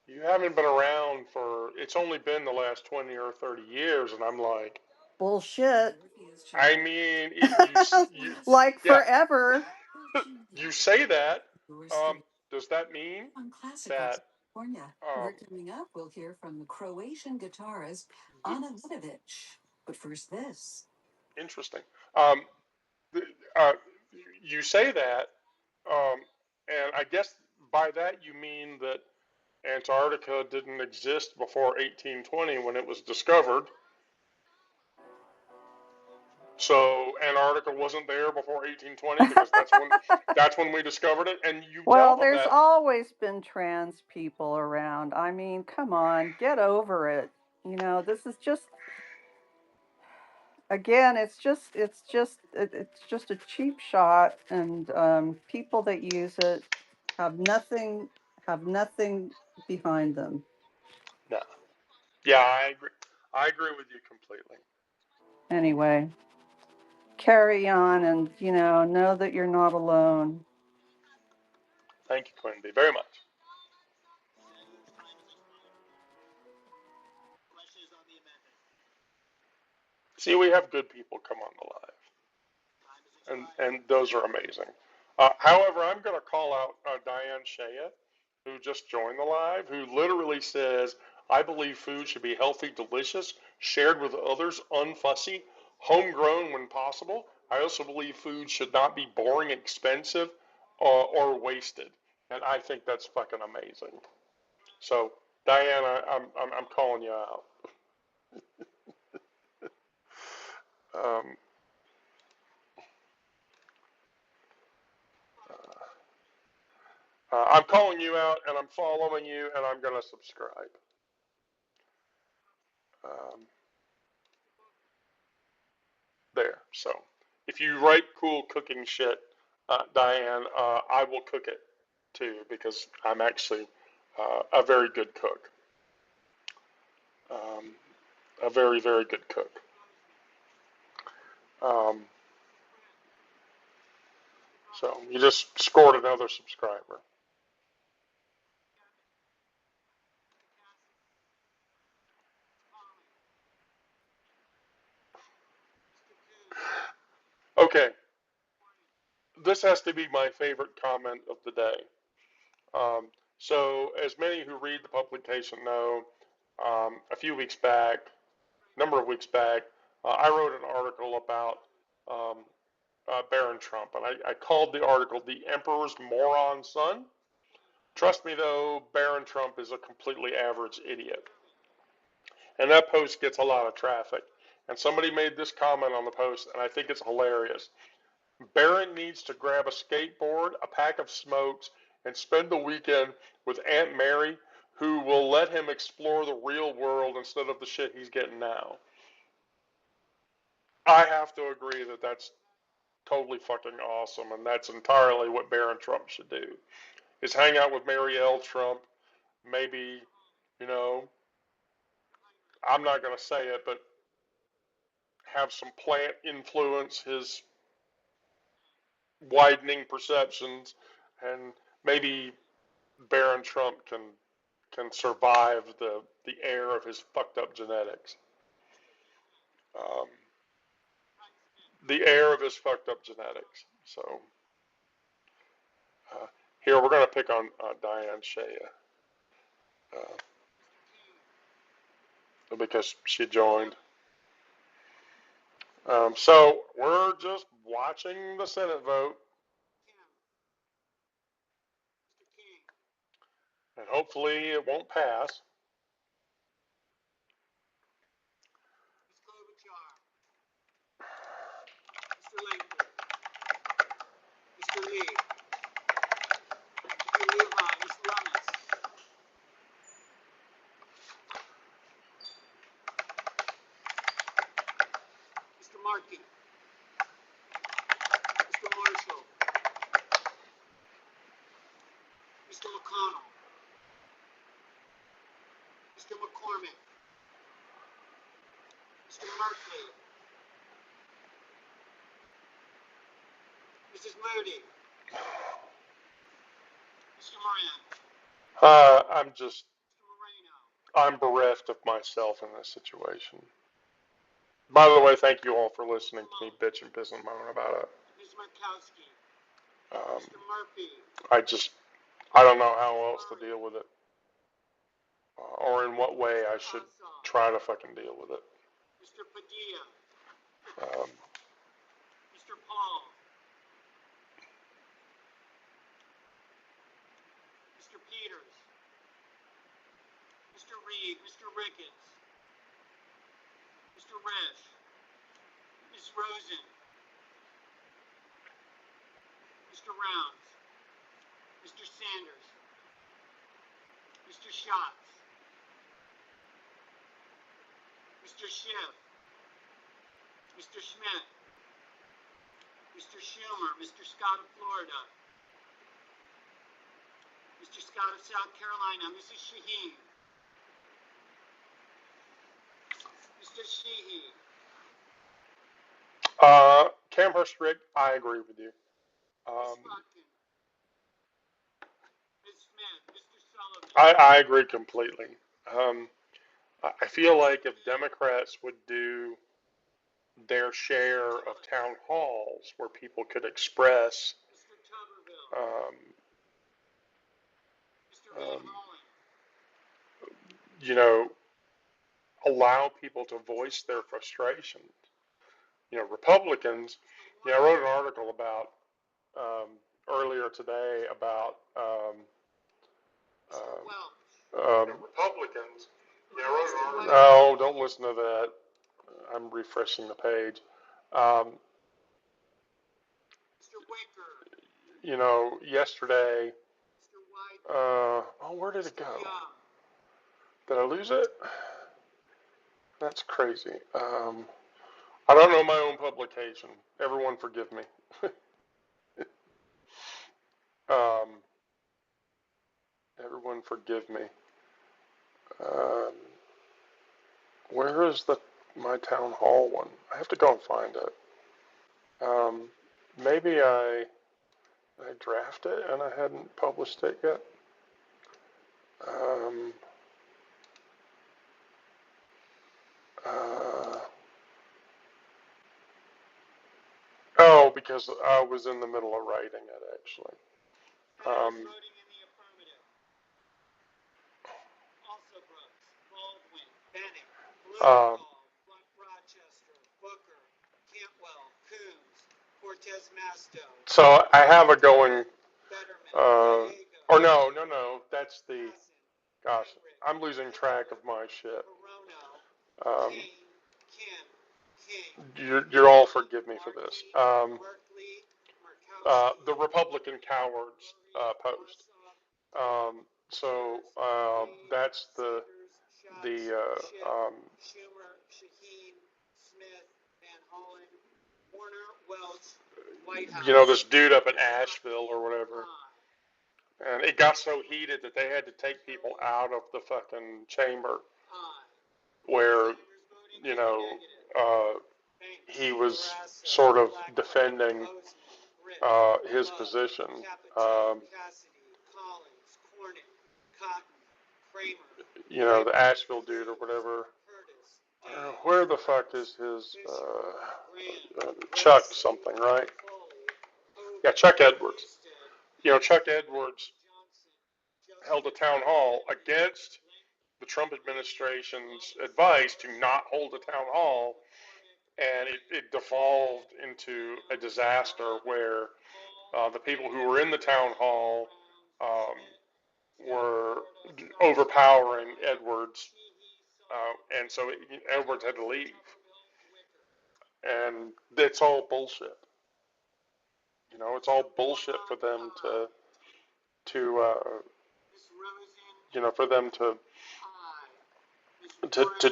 you haven't been around for. It's only been the last 20 or 30 years," and I'm like, Bullshit. I mean, you Like yeah, forever. you say that. Does that mean that? Um, Interesting. Um, uh, you say that, um, and I guess by that you mean that Antarctica didn't exist before 1820 when it was discovered. So Antarctica wasn't there before 1820 because that's when we discovered it. And you tell Well, them there's that. always been trans people around. I mean, come on, get over it. This is just, again, it's just a cheap shot, and people that use it have nothing have nothing behind them. No. Yeah, I agree. I agree with you completely. Anyway, carry on, and know that you're not alone. Thank you, Wendy, very much. Questions on the amendment? See, we have good people come on the live, Time has and expired. those are amazing. However, I'm going to call out Diane Shea, who just joined the live, who literally says, "I believe food should be healthy, delicious, shared with others, unfussy, homegrown when possible. I also believe food should not be boring, expensive, or wasted." And I think that's fucking amazing. So, Diane, I'm calling you out. Um, I'm calling you out, and I'm following you, and I'm going to subscribe. Um, there. So, if you write cool cooking shit, Diane, I will cook it too because I'm actually a very good cook. Um, a very, very good cook. Um, so, you just scored another subscriber. Okay, this has to be my favorite comment of the day. Um, so, as many who read the publication know, a few weeks back, number of weeks back, I wrote an article about Barron Trump, and I called the article "The Emperor's Moron Son." Trust me, though, Barron Trump is a completely average idiot, and that post gets a lot of traffic. And somebody made this comment on the post, and I think it's hilarious. Barron needs to grab a skateboard, a pack of smokes, and spend the weekend with Aunt Mary, who will let him explore the real world instead of the shit he's getting now. I have to agree that that's totally fucking awesome, and that's entirely what Barron Trump should do. Is hang out with Mary L. Trump, maybe, you know, I'm not going to say it, but have some plant influence his widening perceptions, and maybe Barron Trump can survive the air of his fucked up genetics. Um, the heir of his fucked up genetics. So here we're gonna pick on Diane Shea because she joined. So we're just watching the Senate vote, and hopefully it won't pass. Mr. Langford. Mr. Lee. Mr. Levi. Mr. Ramos. Mr. Markey. Mr. Marshall. Mr. McConnell. Mr. McCormick. Mr. Merkley. Mrs. Moody. Mr. Moran. Mr. Moreno. I'm bereft of myself in this situation. By the way, thank you all for listening to me bitch and piss and moan about it. Ms. Markowski. Mr. Murphy. I don't know how else to deal with it, or in what way I should try to fucking deal with it. Mr. Padilla. Mr. Paul. Mr. Peters. Mr. Reed. Mr. Ricketts. Mr. Resch. Ms. Rosen. Mr. Rounds. Mr. Sanders. Mr. Schatz. Mr. Schiff. Mr. Schmidt. Mr. Schumer. Mr. Scott of Florida. Mr. Scott of South Carolina. Mrs. Shaheen. Mr. Sheehy. Camhurst Rick, I agree with you. Ms. Butkin. Ms. Smith. Mr. Sullivan. I agree completely. I feel like if Democrats would do their share of town halls where people could express, Mr. Tuberville. Mr. Van Hollen. you know, allow people to voice their frustrations. Republicans, I wrote an article about earlier today about Republicans. No, don't listen to that. I'm refreshing the page. Mr. Wicker. Yesterday. Mr. White. Where did it go? Young. Did I lose it? That's crazy. I don't know my own publication. Everyone forgive me. Everyone forgive me. Where is my town hall one? I have to go and find it. Maybe I drafted it and I hadn't published it yet. Because I was in the middle of writing it, actually. Voting in the affirmative. Also Brooks, Baldwin, Bennett, Blumenthal, Rochester, Booker, Cantwell, Coons, Cortez Masto. So I have a going. Betterman, Or no, that's the. Gosh, I'm losing track of my shit. You're all forgive me for this. The Republican cowards post. So that's the Schumer, Shaheen, Smith, Van Hollen, Warner, Welch, White House. This dude up in Asheville or whatever. And it got so heated that they had to take people out of the fucking chamber where, he was sort of defending his position. The Asheville dude or whatever. Where the fuck is his Chuck something, right? Yeah, Chuck Edwards. Chuck Edwards held a town hall against the Trump administration's advice to not hold a town hall, and it devolved into a disaster where the people who were in the town hall were overpowering Edwards, and so Edwards had to leave, and it's all bullshit. It's all bullshit for them to for them to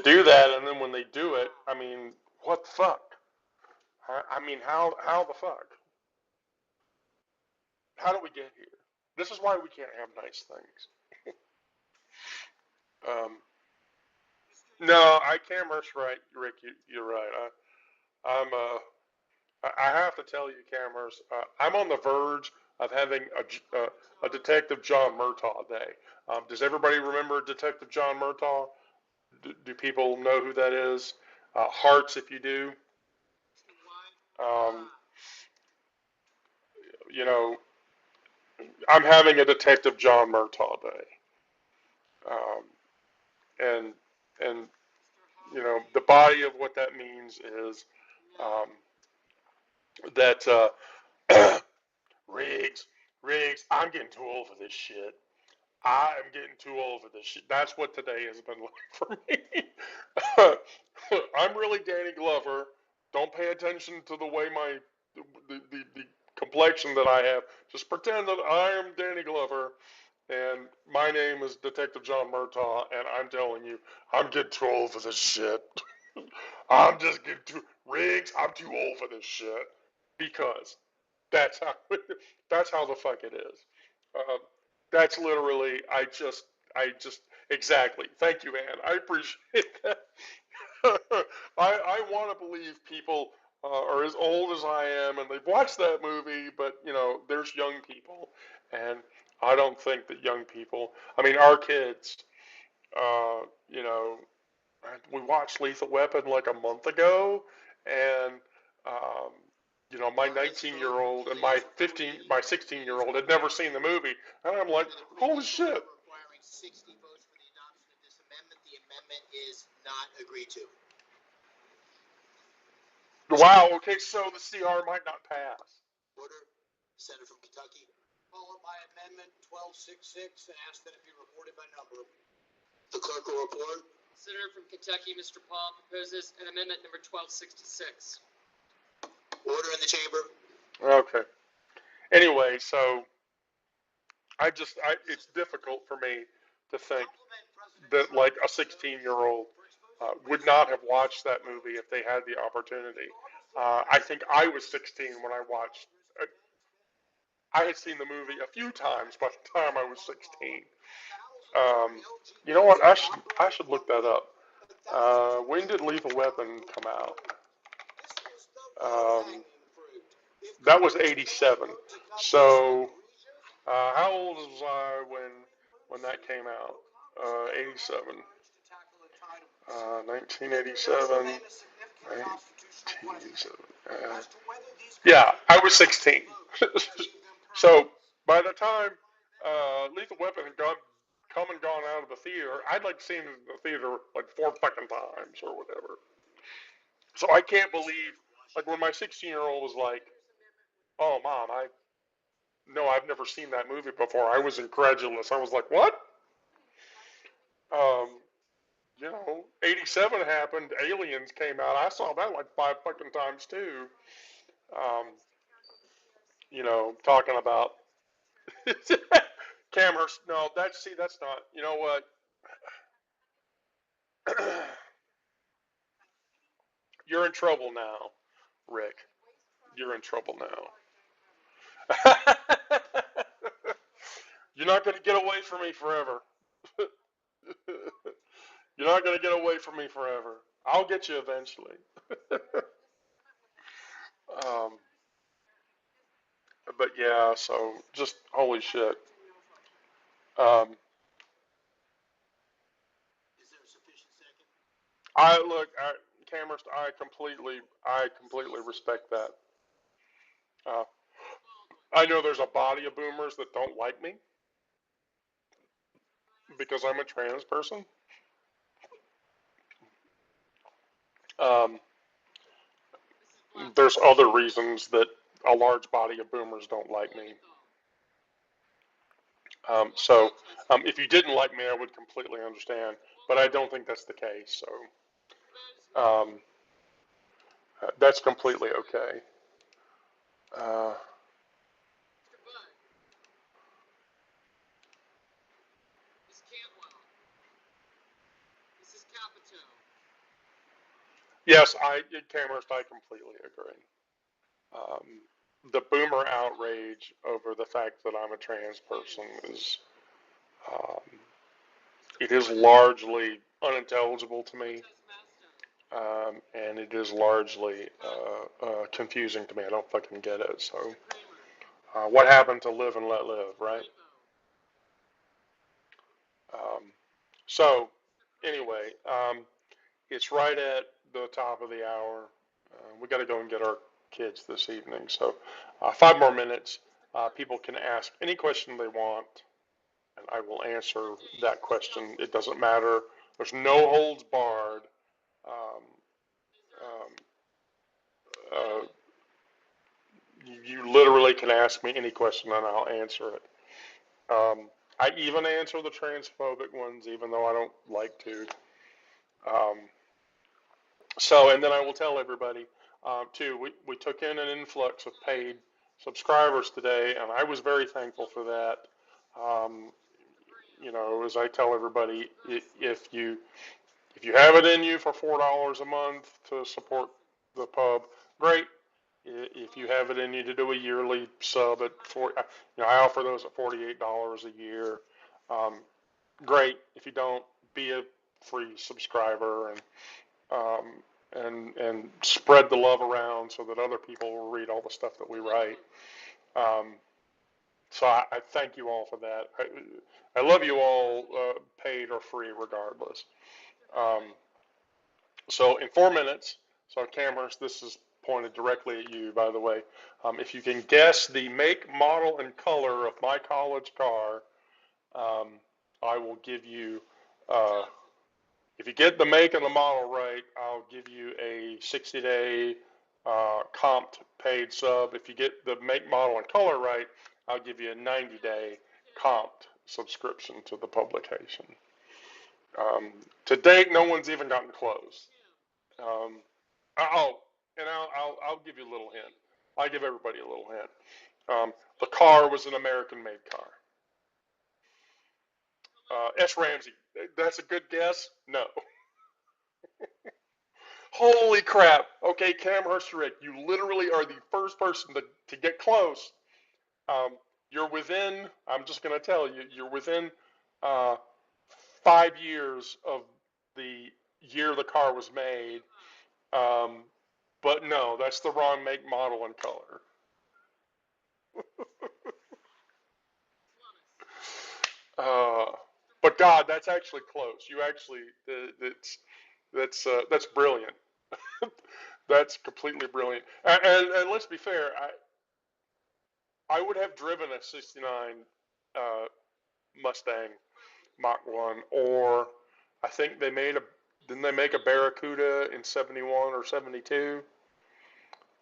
do that, and then when they do it, I mean, what the fuck? I mean, how the fuck? How did we get here? This is why we can't have nice things. No, I Cameron's right, Rick. You're right. I have to tell you, Cameras, I'm on the verge of having a Detective John Murtaugh day. Does everybody remember Detective John Murtaugh? Do people know who that is? Hearts if you do. Um, I'm having a Detective John Murtaugh day. And the body of what that means is that Riggs, I'm getting too old for this shit. I'm getting too old for this shit. That's what today has been like for me. I'm really Danny Glover. Don't pay attention to the way the complexion that I have. Just pretend that I am Danny Glover, and my name is Detective John Murtaugh, and I'm telling you, I'm getting too old for this shit. I'm just getting too Riggs. I'm too old for this shit because that's how that's how the fuck it is. That's literally I just exactly. Thank you, Ann. I appreciate that. I want to believe people are as old as I am and they've watched that movie, but there's young people, and I don't think that young people. I mean, our kids. Uh, you know, we watched Lethal Weapon like a month ago, and um, my 19-year-old and my 16-year-old had never seen the movie, and I'm like, holy shit! Requiring 60 votes for the adoption of this amendment. The amendment is not agreed to. Wow. Okay, so the CR might not pass. Order. Senator from Kentucky. Follow by Amendment 1266 and ask that it be reported by number. The clerk will report. Senator from Kentucky, Mr. Paul, proposes an amendment number 1266. Order in the chamber. Okay. Anyway, so it's difficult for me to think that like a 16-year-old would not have watched that movie if they had the opportunity. I think I was 16 when I watched. I had seen the movie a few times by the time I was 16. You know what? I should look that up. When did Lethal Weapon come out? That was 87. So how old was I when that came out? 87. 1987. 1987. Yeah, I was 16. So by the time Lethal Weapon had come and gone out of the theater, I'd like seen it in the theater like 4 fucking times or whatever. So I can't believe, like when my 16-year-old was like, "Oh, Mom, I've never seen that movie before." I was incredulous. I was like, "What?" 87 happened. Aliens came out. I saw that like 5 fucking times too. Talking about Camhurst. No, that's not. You know what? You're in trouble now, Rick. You're in trouble now. You're not going to get away from me forever. You're not going to get away from me forever. I'll get you eventually. But yeah, so just holy shit. Is there a sufficient second? Cameras, I completely respect that. Uh, I know there's a body of boomers that don't like me because I'm a trans person. Um, there's other reasons that a large body of boomers don't like me. If you didn't like me, I would completely understand, but I don't think that's the case. So that's completely okay. Uh, yes, Cameras, I completely agree. The boomer outrage over the fact that I'm a trans person um, it is largely unintelligible to me, and it is largely confusing to me. I don't fucking get it. So, what happened to live and let live, right? Um, so, anyway, it's right at the top of the hour. We got to go and get our kids this evening. So, 5 more minutes. People can ask any question they want, and I will answer that question. It doesn't matter. There's no holds barred. Um, um, uh, you literally can ask me any question and I'll answer it. I even answer the transphobic ones, even though I don't like to. Um, and then I will tell everybody, too, we took in an influx of paid subscribers today, and I was very thankful for that. Um, as I tell everybody, if you have it in you for $4 a month to support the pub, great. If you have it in you to do a yearly sub at I offer those at $48 a year. Great. If you don't, be a free subscriber and spread the love around so that other people will read all the stuff that we write. So I thank you all for that. I love you all, paid or free, regardless. So in 4 minutes, so Cameras, this is pointed directly at you, by the way. If you can guess the make, model, and color of my college car, I will give you, if you get the make and the model right, I'll give you a 60-day comped paid sub. If you get the make, model, and color right, I'll give you a 90-day comped subscription to the publication. To date, no one's even gotten close. And I'll give you a little hint. I give everybody a little hint. The car was an American-made car. S. Ramsey, that's a good guess? No. Holy crap. Okay, Cam Hersherick, you literally are the first person to get close. You're within, I'm just going to tell you, you're within 5 years of the year the car was made. But no, that's the wrong make, model, and color. But God, that's actually close. You actually, that's brilliant. That's completely brilliant. And let's be fair, I would have driven a '69 Mustang Mach 1, or I think didn't they make a Barracuda in '71 or '72?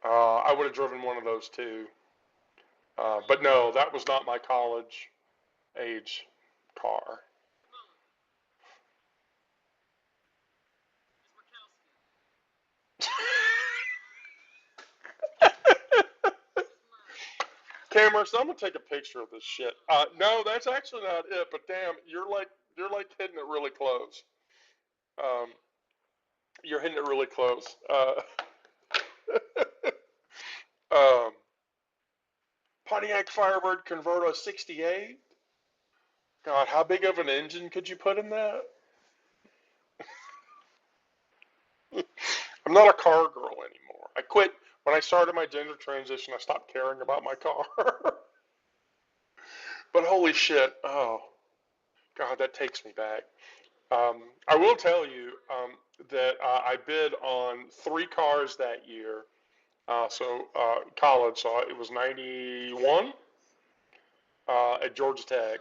I would have driven one of those too. But no, that was not my college age car. Cameron, so I'm gonna take a picture of this shit. No, that's actually not it. But damn, you're like hitting it really close. Um, you're hitting it really close. Um, Pontiac Firebird Converto '68. God, how big of an engine could you put in that? I'm not a car girl anymore. I quit when I started my gender transition. I stopped caring about my car. But holy shit! Oh God, that takes me back. I will tell you, that I bid on 3 cars that year. College, so it was 91 at Georgia Tech,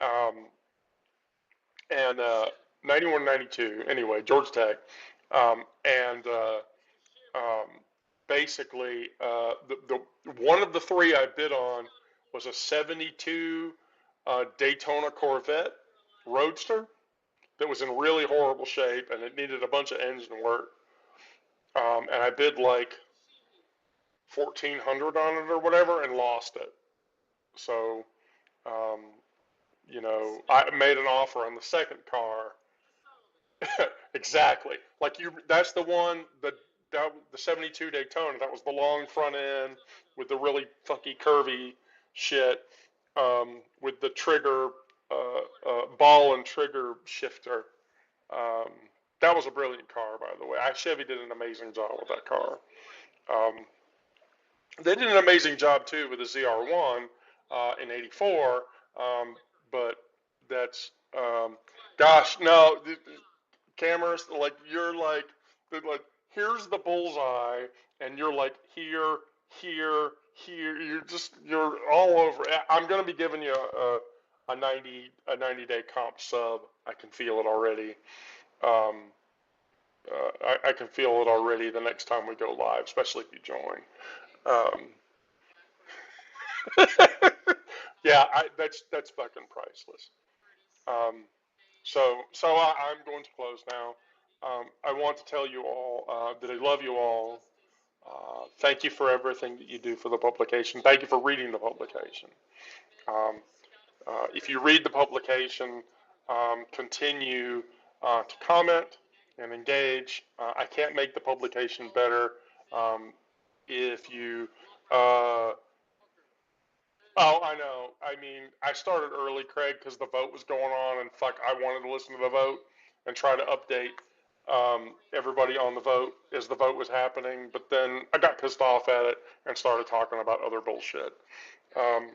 um, and 91, 92. Anyway, Georgia Tech, and um, basically the one of the 3 I bid on was a 72 Daytona Corvette Roadster that was in really horrible shape and it needed a bunch of engine work. And I bid like 1,400 on it or whatever and lost it. So, um, I made an offer on the second car. Exactly. Like that's the one the 72 Daytona. That was the long front end with the really funky curvy shit, with the trigger, ball and trigger shifter. Um, that was a brilliant car, by the way. Chevy did an amazing job with that car. Um, they did an amazing job too with the ZR1 in '84, but that's gosh, no, cameras like they're like here's the bullseye, and you're like here, here, here. You're all over. I'm gonna be giving you a 90-day comp sub. I can feel it already. Um, I can feel it already the next time we go live, especially if you join. Um, yeah, that's fucking priceless. Um, I'm going to close now. I want to tell you all that I love you all. Thank you for everything that you do for the publication. Thank you for reading the publication. Um, if you read the publication, continue to comment and engage. I can't make the publication better if you uh, Oh, I know. I mean, I started early, Craig, because the vote was going on, and fuck, I wanted to listen to the vote and try to update everybody on the vote as the vote was happening. But then I got pissed off at it and started talking about other bullshit. Um,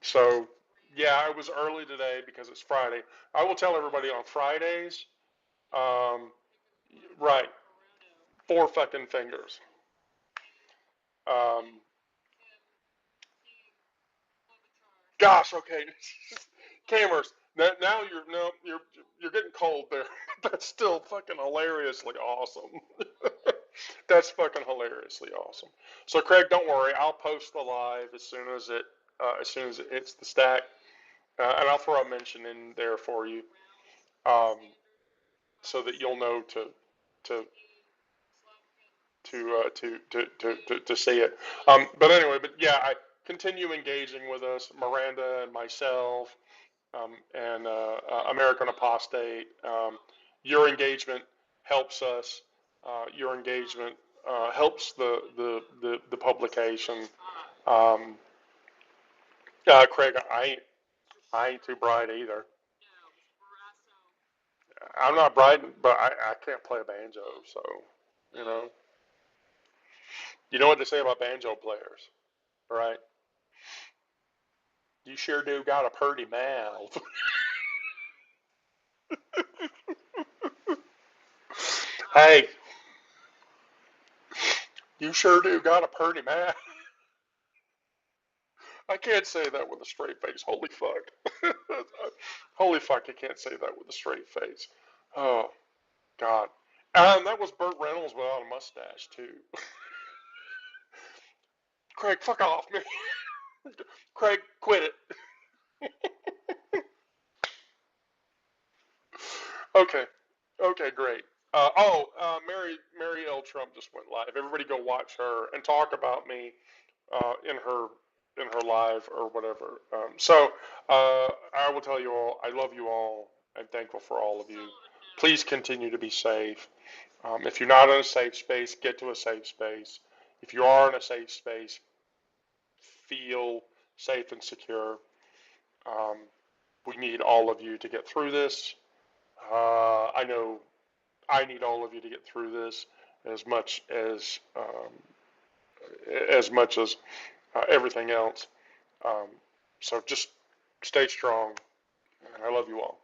so, yeah, I was early today because it's Friday. I will tell everybody on Fridays, um, right, 4 fucking fingers. Um, Gosh, okay. Cameras. Now you're getting cold there. That's still fucking hilariously awesome. That's fucking hilariously awesome. So Craig, don't worry. I'll post the live as soon as it hits the stack, and I'll throw a mention in there for you, um, so that you'll know to to see it. But anyway, but yeah, I continue engaging with us, Miranda and myself, and American Apostate. Your engagement helps us. Your engagement helps the publication. Um, Craig, I ain't too bright either. I'm not bright, but I can't play a banjo, so you know. You know what they say about banjo players, right? You sure do got a purty mouth. Hey, you sure do got a purty mouth. I can't say that with a straight face. Holy fuck. Holy fuck, I can't say that with a straight face. Oh, God. And that was Burt Reynolds without a mustache, too. Craig, fuck off, man. Craig, quit it. Okay. Okay, great. Mary L. Trump just went live. Everybody go watch her and talk about me in her live or whatever. I will tell you all, I love you all. I'm thankful for all of you. Please continue to be safe. If you're not in a safe space, get to a safe space. If you are in a safe space, feel safe and secure. Um, we need all of you to get through this. I know I need all of you to get through this as much as everything else. Um, so just stay strong, and I love you all.